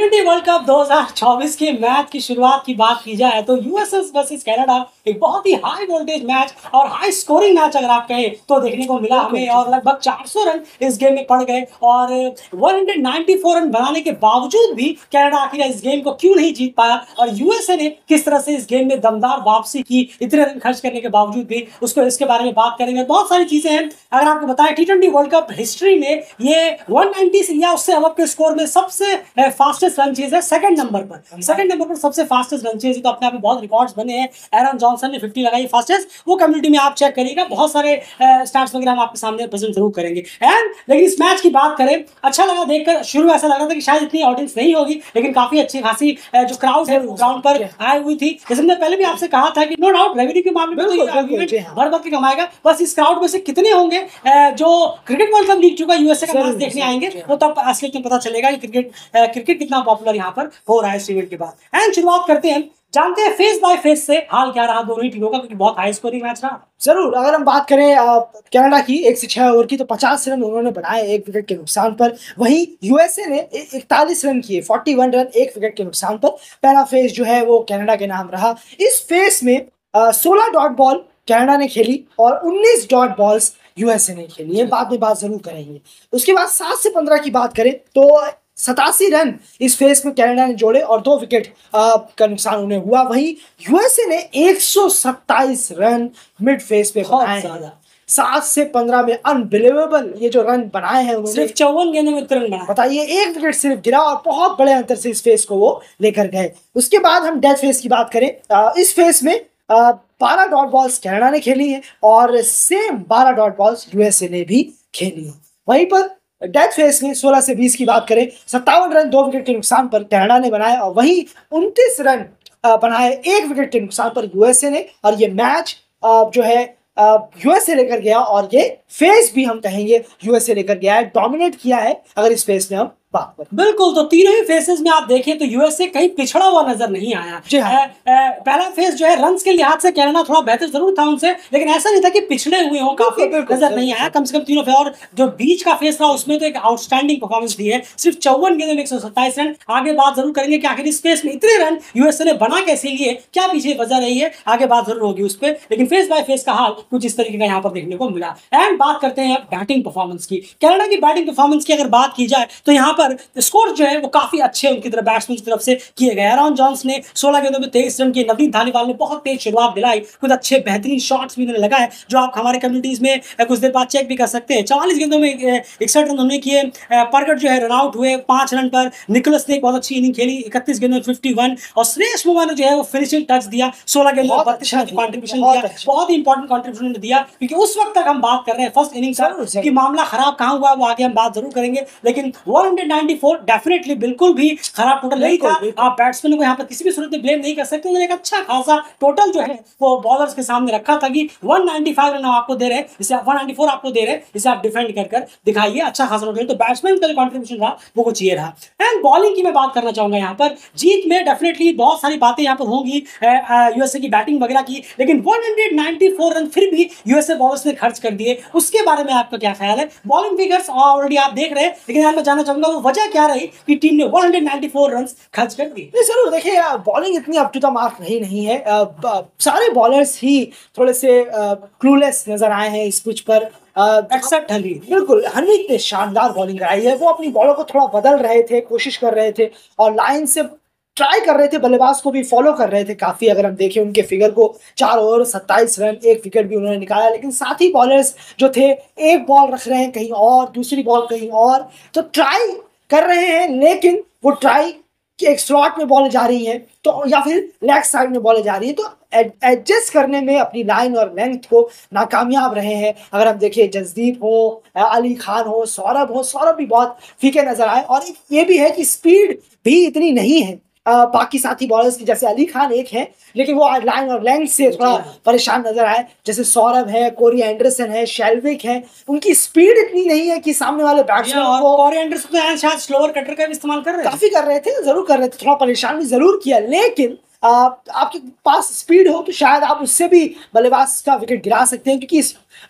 T world cup 2024 के match की शुरुआत की बात की जाए तो यूएसएस वर्सेस कनाडा एक बहुत ही हाई वोल्टेज मैच और हाई स्कोरिंग मैच अगर आप कहें तो देखने को मिला हमें। और लगभग 400 रन इस गेम में पड़ गए और 194 रन बनाने के बावजूद भी कनाडा आखिर इस गेम को क्यों नहीं जीत पाया और यूएसए ने किस तरह से इस गेम में दमदार वापसी की इतने रन खर्च करने के बावजूद भी, उसको इसके बारे में बात करेंगे। बहुत सारी चीजें हैं। अगर आपको बताएं T20 वर्ल्ड कप हिस्ट्री में ये 190 से या उससे अब के स्कोर में सबसे फास्टेस्ट रन चेज है। सेकंड नंबर पर सबसे फास्टेस्ट रन चेज है। तो अपने आप में बहुत रिकॉर्ड्स बने हैं। एरन जॉनसन ने 50 लगाई फास्टेस्ट, वो कम्युनिटी में आप चेक करिएगा, बहुत सारे स्टैट्स वगैरह हम आपके सामने प्रेजेंट जरूर करेंगे। एंड लेकिन इस मैच की बात करें, अच्छा लगा देखकर। शुरू ऐसा लग रहा था कि शायद इतनी ऑडियंस नहीं होगी, लेकिन काफी अच्छी खासी जो क्राउड है ग्राउंड पर आई हुई थी। जैसे मैंने पहले भी आपसे कहा था कि नो डाउट रेवेन्यू के मामले में तो भर भर के कमाएगा। बस इस क्राउड में से कितने होंगे जो क्रिकेट वर्ल्ड कप लीग चुका यूएसए का मैच देखने आएंगे, वो तब असलियत में पता चलेगा कि क्रिकेट कितना पॉपुलर यहाँ पर हो रहा है इस इवेंट के बाद। एंड शुरुआत करते हैं, जानते हैं फेस बाय फेस से हाल क्या रहा दोनों ही टीमों का, क्योंकि बहुत हाई स्कोरिंग मैच रहा। जरूर, अगर हम बात करें कनाडा की 1 से 6 ओवर की, तो 50 रन उन्होंने बनाए 1 विकेट के नुकसान पर। वहीं यूएसए ने 41 रन किए, 41 रन 1 विकेट के नुकसान पर। पहला फेस जो है वो कनाडा के नाम रहा। इस फेस में 16 डॉट बॉल कनाडा ने खेली और 19 डॉट बॉल्स यूएसए ने खेली है। बाद में बात जरूर करेंगे। उसके बाद 7 से 15 की बात करें तो 87 रन इस फेस में कनाडा ने जोड़े और 2 विकेट का नुकसान उन्हें हुआ। वहीं यूएसए ने 127 रन मिड फेस पे बनाए हैं। 7 से 15 में अनबिलीवेबल ये जो रन बनाए हैं उन्होंने। सिर्फ 54 गेंदों में रन बनाए, बताइए, 1 विकेट सिर्फ गिरा और बहुत बड़े अंतर से इस फेस को वो लेकर गए। उसके बाद हम डेथ फेस की बात करें, इस फेस में 12 डॉट बॉल्स कनाडा ने खेली है और सेम 12 डॉट बॉल्स यूएसए ने भी खेली है। वहीं पर डेथ फेस में 16 से 20 की बात करें, 57 रन 2 विकेट के नुकसान पर कनाडा ने बनाए और वहीं 29 रन बनाए 1 विकेट के नुकसान पर यूएसए ने। और ये मैच जो है यूएसए लेकर गया और ये फेस भी हम कहेंगे यूएसए लेकर गया है, डोमिनेट किया है अगर इस फेस में हम बात करें। बिल्कुल, तो तीनों ही फेसेस में आप देखें तो यूएसए कहीं पिछड़ा हुआ नजर नहीं आया। पहला फेस जो है रन्स के लिहाज से कनाडा थोड़ा बेहतर जरूर था उनसे, लेकिन ऐसा नहीं था कि पिछड़े हुए हो, काफी नजर नहीं आया। कम से कम तीनों फेस, और जो बीच का फेस रहा उसमें तो एक आउटस्टैंडिंग परफॉर्मेंस दी है। सिर्फ 54 गेंदों में 127 रन। आगे बात जरूर करेंगे कि आखिर इस फेस में इतने रन यूएसए ने बना कैसे लिए, क्या पीछे वजह रही है, आगे बात जरूर होगी उस पर। लेकिन फेस बाय फेस का हाल कुछ इस तरीके का यहाँ पर देखने को मिला। एंड बात करते हैं बैटिंग परफॉर्मेंस की। कनाडा की बैटिंग परफॉर्मेंस की अगर बात की जाए तो यहाँ पर स्कोर जो है वो काफी अच्छे उनकी तरफ बैट्समैन की तरफ से किए गए। एरन जॉन्स ने 16 गेंदों में 23 रन किए। नवनीत धालीवाल ने बहुत तेज शुरुआत दिलाई, कुछ अच्छे बेहतरीन शॉट्स भी उन्होंने लगाए जो आप हमारे कम्युनिटीज में कुछ देर बाद चेक भी कर सकते हैं। 44 गेंदों में 61 रन उन्होंने किए। परगट जो है रन आउट हुए 5 रन पर। निकोलस ने एक बहुत अच्छी इनिंग खेली, 31 गेंदों में 51। और श्रेयस मुवा ने जो है वो फिनिशिंग टच दिया, 16 गेंदों में 32 रन कॉन्ट्रीब्यूशन दिया। बहुत ही इंपॉर्टेंट कॉन्ट्रीब्यूशन दिया, क्योंकि उस वक्त तक हम बात कर रहे हैं फर्स्ट इनिंग्स की मामला खराब कहां हुआ वो आगे हम बात जरूर करेंगे। लेकिन 194 डेफिनेटली बिल्कुल भी खराब टोटल नहीं था। आप बैट्समैन को यहाँ पर किसी भी सूरत में ब्लेम नहीं कर सकते। उन्होंने एक अच्छा खासा टोटल जो है वो बॉलर्स के सामने रखा था कि 195 रन आपको दे रहे, इसे 194 आपको दे रहे, इसे आप डिफेंड कर दिखाइए अच्छा खासा टोटल। तो बैट्समैन का जो कॉन्ट्रीब्यूशन रहा वो कुछ ये रहा। एंड बॉलिंग की मैं बात करना चाहूंगा यहाँ पर। जीत में डेफिनेटली बहुत सारी बातें यहाँ पर होंगी यूएसए की बैटिंग वगैरह की, लेकिन 194 रन फिर भी यूएसए बॉलर्स ने खर्च कर दिए। उसके बारे में आपका क्या ख्याल है? बॉलिंग फिगर्स ऑलरेडी आप देख रहे हैं, लेकिन मैं जानना चाहूंगा वो वजह क्या रही कि टीम ने 194 रन खर्च कर दिए। जरूर, देखिए, बॉलिंग इतनी अप टू द मार्क नहीं है। सारे बॉलर्स ही थोड़े से क्लूलेस नजर आए हैं इस पिच पर, एक्सेप्ट हरमीत। बिल्कुल, हरमीत ने शानदार बॉलिंग कराई है। वो अपनी बॉलों को थोड़ा बदल रहे थे, कोशिश कर रहे थे और लाइन से ट्राई कर रहे थे, बल्लेबाज को भी फॉलो कर रहे थे काफी। अगर हम देखें उनके फिगर को, 4 ओवर 27 रन 1 विकेट भी उन्होंने निकाला। लेकिन साथ ही बॉलर्स जो थे एक बॉल रख रहे हैं कहीं और, दूसरी बॉल कहीं और, तो ट्राई कर रहे हैं, लेकिन वो ट्राई कि एक स्लॉट में बॉल जा रही है तो या फिर लेग साइड में बॉल जा रही है, तो एडजस्ट करने में अपनी लाइन और लेंथ को नाकामयाब रहे हैं। अगर हम देखें जसदीप हो, अली खान हो, सौरभ भी बहुत फीके नजर आए। और ये भी है कि स्पीड भी इतनी नहीं है बाकी साथी बॉलर्स की। जैसे अली खान एक है, लेकिन वो लाइन और लेंथ से थोड़ा परेशान नजर आए। जैसे सौरभ है, कोरी एंडरसन है, शेल्विक है, उनकी स्पीड इतनी नहीं है कि सामने वाले बैट्समैन को। कोरी एंडरसन तो शायद स्लोअर कटर का भी इस्तेमाल कर रहे थे, काफी कर रहे थे, जरूर कर रहे थे, थोड़ा परेशान भी जरूर किया। लेकिन आपके पास स्पीड हो तो शायद आप उससे भी बल्लेबाज का विकेट गिरा सकते हैं, क्योंकि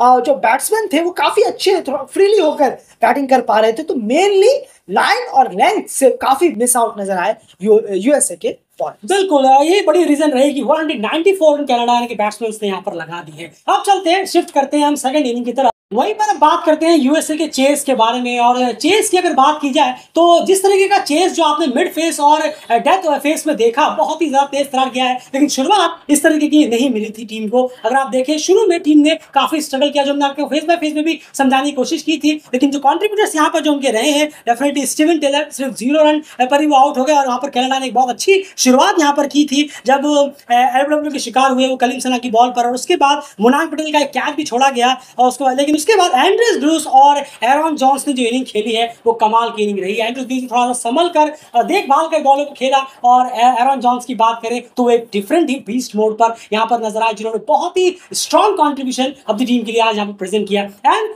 जो बैट्समैन थे वो काफी अच्छे, थोड़ा फ्रीली होकर बैटिंग कर पा रहे थे। तो मेनली लाइन और लेंथ से काफी मिस आउट नजर आए यूएसए के बॉलर्स। बिल्कुल, ये बड़ी रीजन रहेगी 194 कनाडा के बैट्समैन ने यहाँ पर लगा दी है। अब चलते हैं, शिफ्ट करते हैं हम सेकंड इनिंग की तरफ। वहीं पर अब बात करते हैं यूएसए के चेस के बारे में। और चेस की अगर बात की जाए तो जिस तरीके का चेस जो आपने मिड फेस और डेथ फेस में देखा, बहुत ही ज्यादा तेज तरार किया है, लेकिन शुरुआत इस तरीके की नहीं मिली थी टीम को। अगर आप देखें शुरू में टीम ने काफी स्ट्रगल किया, जो हमने आपको फेस बाय फेस में भी समझाने की कोशिश की थी, लेकिन जो कॉन्ट्रीब्यूटर्स यहाँ पर जो उनके रहे हैं, डेफिनेटली स्टीवन टेलर सिर्फ 0 रन पर ही वो आउट हो गए। और वहाँ पर कनाडा ने एक बहुत अच्छी शुरुआत यहाँ पर की थी जब एलबीडब्ल्यू के शिकार हुए वो कलीम सना की बॉल पर, और उसके बाद मुनाक पटेल का एक कैच भी छोड़ा गया। और उसके बाद लेकिन उसके बाद एंड्रेस ब्रूस और एरॉन जॉन्स ने जो इनिंग खेली है वो कमाल की इनिंग रही है। एंड्रेस ब्रूस थोड़ा सा संभल कर देखभाल कर बॉलों को खेला, और एरॉन जॉन्स की बात करें तो एक डिफरेंट ही बीस्ट मोड पर यहाँ पर नजर आए, जिन्होंने बहुत ही स्ट्रॉन्ग कंट्रीब्यूशन अपनी टीम के लिए आज यहाँ पर प्रेजेंट किया। एंड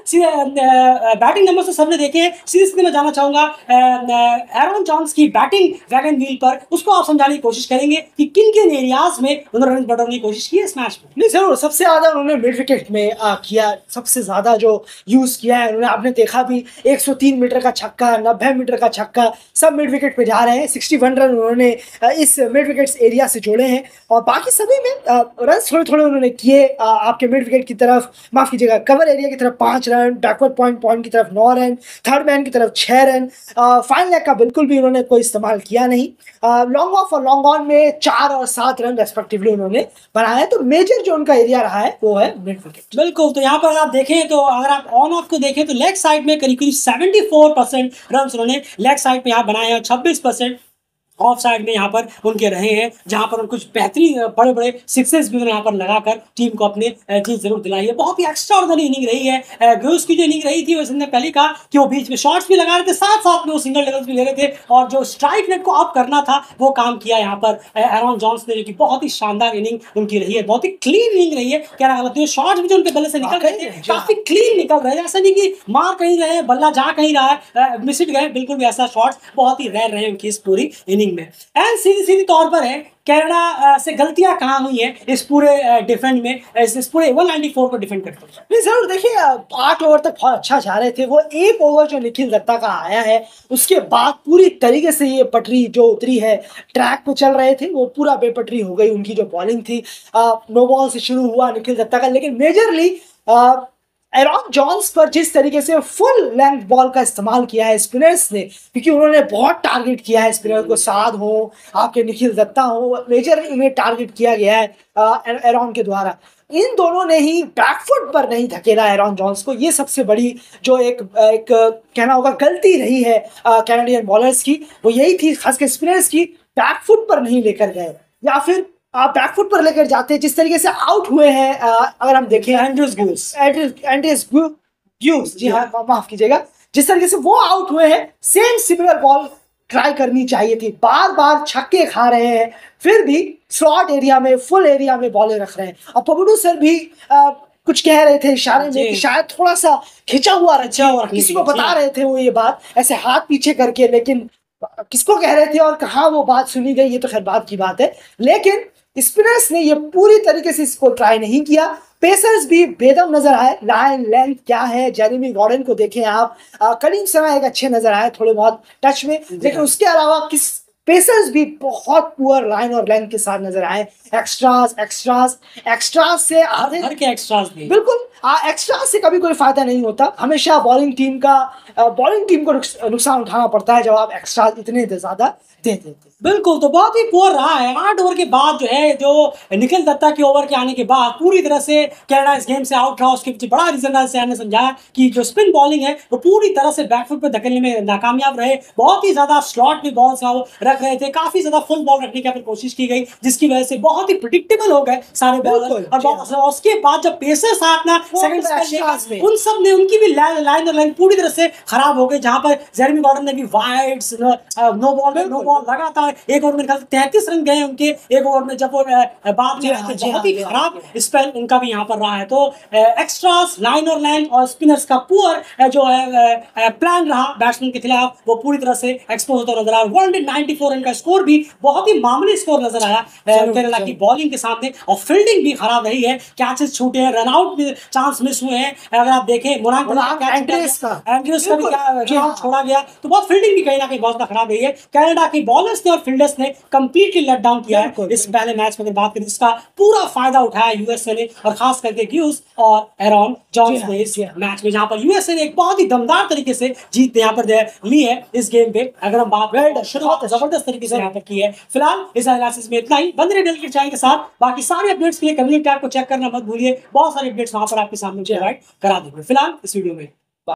बैटिंग नंबर से सबने देखे हैं, सीधे सीधे मैं जाना चाहूंगा एरॉन जॉन्स की बैटिंग वैगन व्हील पर, उसको आप समझाने की कोशिश करेंगे कि किन किन एरियाज में उन्होंने रन बढ़ाने की कोशिश की है इस मैच में। नहीं जरूर, सबसे ज्यादा उन्होंने मिड विकेट में किया, सबसे ज्यादा जो यूज किया है उन्होंने। आपने देखा भी 103 मीटर का छक्का, 90 मीटर का छक्का, सब मिड विकेट पे जा रहे हैं। 61 रन उन्होंने इस मिड विकेट्स एरिया से जोड़े हैं, और बाकी सभी में रन थोड़े थोड़े उन्होंने किए। आपके मिड विकेट की तरफ, माफ कीजिएगा, कवर एरिया की तरफ 5 रन, बैकवर्ड पॉइंट की तरफ 9 रन, थर्ड मैन की तरफ 6 रन। फाइन लेग का बिल्कुल भी उन्होंने कोई इस्तेमाल किया नहीं। लॉन्ग ऑफ और लॉन्ग ऑन में 4 और 7 रन रेस्पेक्टिवली उन्होंने बनाया। तो मेजर जो उनका एरिया रहा है वो है मिड विकेट। बिल्कुल, तो यहाँ पर आप देखें तो अगर आप ऑन ऑफ को देखें तो लेग साइड में करीब करीब 74% रन उन्होंने लेग साइड पे यहाँ बनाए हैं, 26% ऑफ साइड में यहाँ पर उनके रहे हैं, जहाँ पर कुछ बेहतरीन बड़े बड़े सिक्सेस भी उन्होंने यहाँ पर लगाकर टीम को अपने जीत जरूर दिलाई है। बहुत ही एक्स्ट्राऑर्डिनरी इनिंग रही है। ग्रूस की जो इनिंग रही थी वैसे पहले कहा कि वो बीच में शॉट्स भी लगा रहे थे, साथ साथ में वो सिंगल डबल्स भी ले रहे थे, और जो स्ट्राइक रेट को अप करना था वो काम किया यहाँ पर एरॉन जॉन्स ने, जो कि बहुत ही शानदार इनिंग उनकी रही है, बहुत ही क्लीन इनिंग रही है। क्या गलत है, शॉट्स भी जो उनके बल्ले से निकल रहे थे काफी क्लीन निकल रहे हैं, ऐसा नहीं कि मार कहीं रहे, बल्ला जा कहीं रहा है, मिसिट गए, बिल्कुल भी ऐसा शॉट्स बहुत ही रेयर रहे उनकी इस पूरी इनिंग में। एंड सीधी तौर पर है कनाडा से गलतियां कहाँ हुई हैं इस पूरे डिफेंड में, इस पूरे 194 को डिफेंड करते हुए। नहीं जरूर, देखिए 8 ओवर तक बहुत अच्छा जा रहे थे वो। एक ओवर जो निखिल दत्ता का आया है उसके बाद पूरी तरीके से ये पटरी जो उतरी है, ट्रैक पे चल रहे थे वो पूरा बेपटरी हो गई। उनकी जो बॉलिंग थी, नो बॉल से शुरू हुआ निखिल दत्ता का, लेकिन मेजरली एरॉन जॉन्स पर जिस तरीके से फुल लेंथ बॉल का इस्तेमाल किया है स्पिनर्स ने, क्योंकि उन्होंने बहुत टारगेट किया है स्पिनर को, साद हो आपके निखिल दत्ता हो, मेजर इन्हें टारगेट किया गया है एरॉन के द्वारा। इन दोनों ने ही बैकफुट पर नहीं धकेला एरॉन जॉन्स को। ये सबसे बड़ी जो एक कहना होगा गलती रही है कैनेडियन बॉलर्स की, वो यही थी, खासकर स्पिनर्स की, बैकफुट पर नहीं लेकर गए, या फिर आप बैकफुट पर लेकर जाते हैं। जिस तरीके से आउट हुए हैं, अगर हम देखें एंड्रेस ग्यूस, जी हाँ माफ कीजिएगा, जिस तरीके से वो आउट हुए हैं, सेम सिमिलर बॉल ट्राई करनी चाहिए थी। बार बार छक्के खा रहे हैं, फिर भी स्लॉट एरिया में, फुल एरिया में बॉलें रख रहे हैं। और पबडू सर भी कुछ कह रहे थे इशारे में कि शायद थोड़ा सा खिंचा हुआ किसी को बता रहे थे वो ये बात, ऐसे हाथ पीछे करके, लेकिन किसको कह रहे थे और कहाँ वो बात सुनी गई ये तो खैर बात की बात है। लेकिन स्पिनर्स ने ये पूरी तरीके से इसको ट्राई नहीं किया। पेसर्स भी बेदम नजर आए, लाइन लेंथ क्या है, जेरेमी गॉर्डन को देखें आप, कलीम सना एक अच्छे नजर आए थोड़े बहुत टच में, लेकिन उसके अलावा पेसर्स भी बहुत पुअर लाइन और लेंथ के साथ नजर आए। एक्स्ट्रास से आधे भर के एक्स्ट्रास दिए, बिल्कुल एक्स्ट्रा से कभी कोई फायदा नहीं होता। हमेशा बॉलिंग टीम को नुकसान उठाना पड़ता है जब आप एक्स्ट्रा इतने ज्यादा दे देते। बिल्कुल, तो बहुत ही पुअर रहा है। 8 ओवर के बाद जो है, जो निखिल दत्ता के ओवर के आने के बाद पूरी तरह से कनाडा इस गेम से आउट रहा। उसके पीछे बड़ा रीजन ने समझाया कि जो स्पिन बॉलिंग है वो पूरी तरह से बैकफुट पे धकेलने में नाकामयाब रहे। बहुत ही ज्यादा स्लॉट में बॉल रख रहे थे, काफी ज्यादा फुल बॉल रखने की कोशिश की गई, जिसकी वजह से बहुत ही प्रिडिक्टेबल हो गए सारे बॉलर। और उसके बाद जब पेसर्स आए अपना सेकंड, उन सब ने उनकी भी लाइन और लाइन पूरी तरह से खराब हो गई, जहां पर जेरेमी गॉर्डन ने भी वाइड्स, नो बॉल बॉल लगातार एक ओवर में 33 रन गए उनके एक ओवर में, जब वो बाद में बहुत ही खराब स्पेल उनका भी यहाँ पर रहा है। तो एक्स्ट्रास, लाइनर लैंड और स्पिनर्स का पुअर जो है प्लान रहा बैट्समैन के खिलाफ, वो पूरी तरह से एक्सपोज होता नजर आया। 194 रन का स्कोर भी बहुत ही मामूली स्कोर नजर आया केरला की बॉलिंग के सामने, और फील्डिंग भी खराब रही है, कैचेस छूटे हैं, रनआउट भी चांस मिस हुए हैं। अगर आप देखें एंड्रयूस का भी छोड़ा गया, तो बहुत फील्डिंग भी कहीं ना कहीं बहुत खराब रही है। कनाडा के बॉलर्स ने और फील्डर्स ने कंप्लीटली लेट डाउन किया है इस पहले मैच में। अगर बात करें, इसका पूरा फायदा उठाया यूएसए ने, और खास करके ह्यूज और एरॉन जॉन्स ने इस मैच में, जहां पर यूएसए ने एक बहुत ही दमदार तरीके से जीत यहाँ पर ली है इस गेम पे। अगर हम बात करें, शुरुआत जबरदस्त तरीके से यहाँ पर की है। फिलहाल इस एनालिसिस में इतना ही। बंदे डेल के चैनल के साथ बाकी सारे अपडेट्स के लिए कम्युनिटी टैब को चेक करना मत भूलिए, बहुत सारे अपडेट्स वहां पर आपके सामने प्रोवाइड करा देंगे। फिलहाल इस वीडियो में